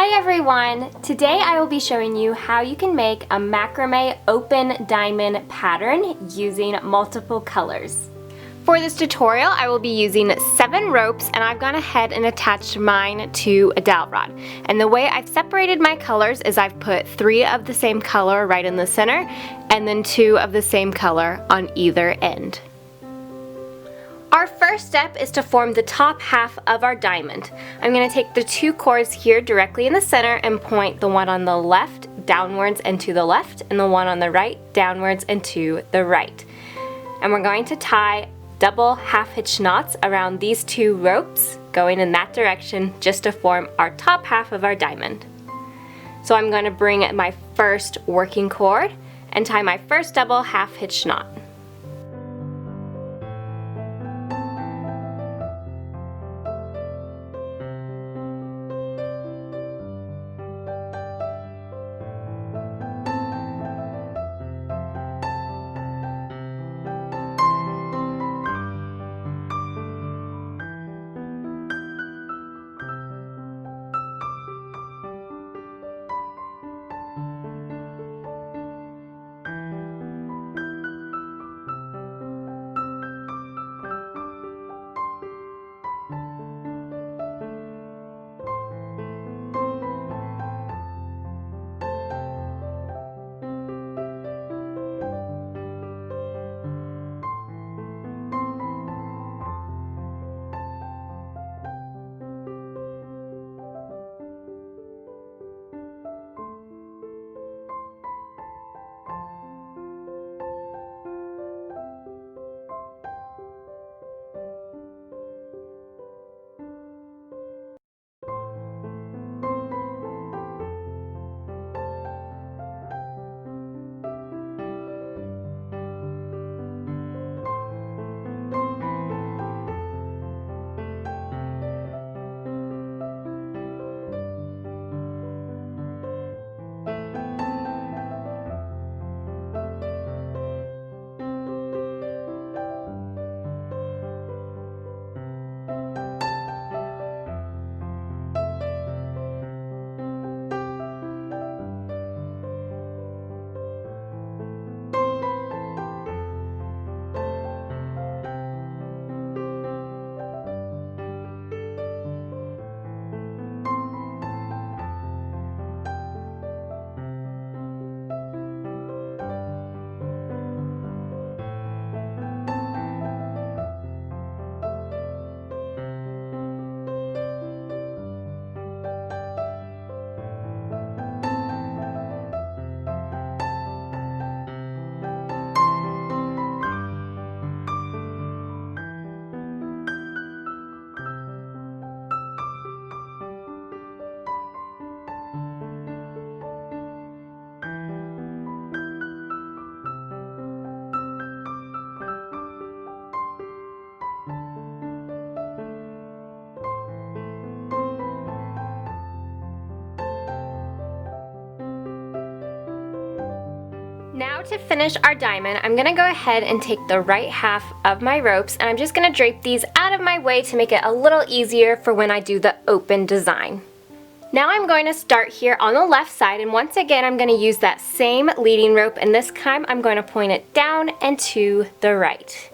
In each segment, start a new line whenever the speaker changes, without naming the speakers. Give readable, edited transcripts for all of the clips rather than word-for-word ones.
Hi everyone! Today I will be showing you how you can make a macrame open diamond pattern using multiple colors. For this tutorial I will be using 7 ropes, and I've gone ahead and attached mine to a dowel rod. And the way I've separated my colors is I've put 3 of the same color right in the center and then 2 of the same color on either end. Our first step is to form the top half of our diamond. I'm going to take the 2 cords here directly in the center and point the one on the left downwards and to the left, and the one on the right downwards and to the right. And we're going to tie double half hitch knots around these 2 ropes going in that direction just to form our top half of our diamond. So I'm going to bring my first working cord and tie my first double half hitch knot. Now to finish our diamond, I'm going to go ahead and take the right half of my ropes, and I'm just going to drape these out of my way to make it a little easier for when I do the open design. Now I'm going to start here on the left side, and once again I'm going to use that same leading rope, and this time I'm going to point it down and to the right.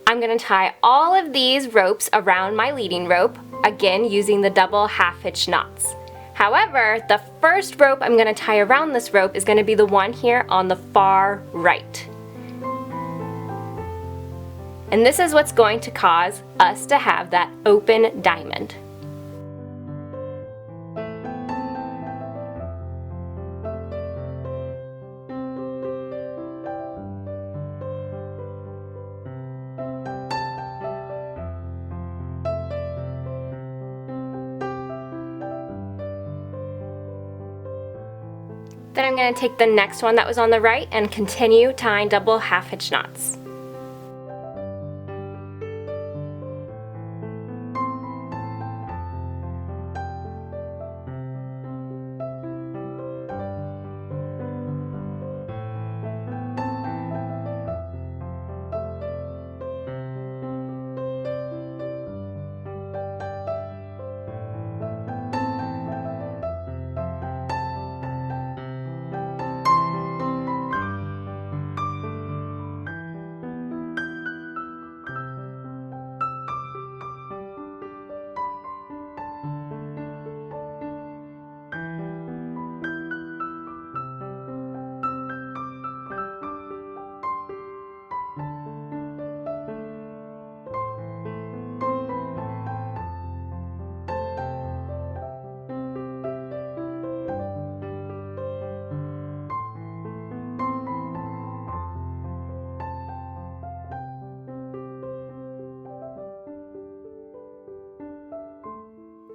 I'm going to tie all of these ropes around my leading rope, again using the double half hitch knots. However, the first rope I'm going to tie around this rope is going to be the one here on the far right. And this is what's going to cause us to have that open diamond. Then I'm going to take the next one that was on the right and continue tying double half hitch knots.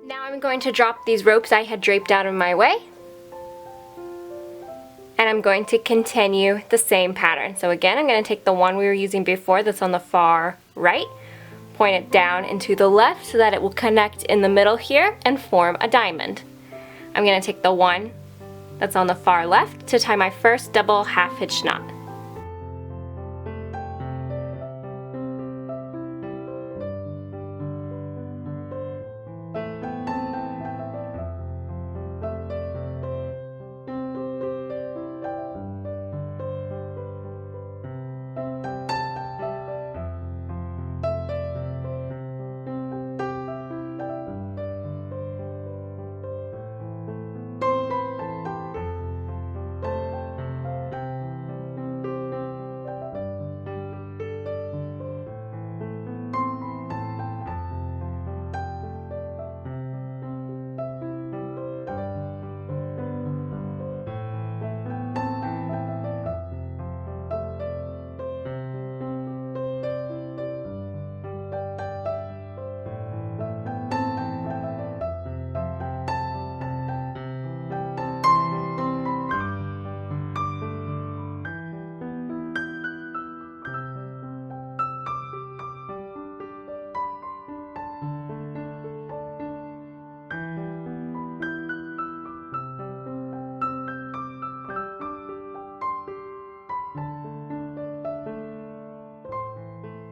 Now I'm going to drop these ropes I had draped out of my way. And I'm going to continue the same pattern. So again, I'm going to take the one we were using before that's on the far right, point it down into the left so that it will connect in the middle here and form a diamond. I'm going to take the one that's on the far left to tie my first double half hitch knot.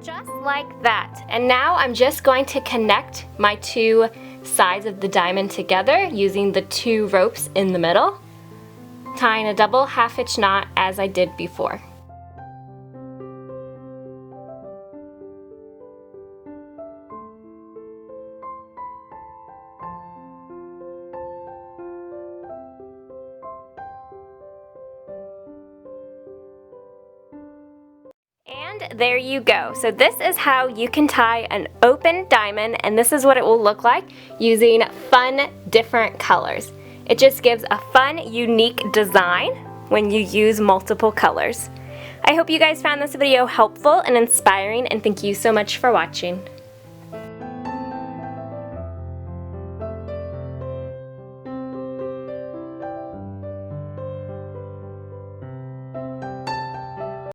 Just like that. And now I'm just going to connect my two sides of the diamond together using the two ropes in the middle, tying a double half hitch knot as I did before. And there you go. So this is how you can tie an open diamond, and this is what it will look like using fun, different colors. It just gives a fun, unique design when you use multiple colors. I hope you guys found this video helpful and inspiring, and thank you so much for watching.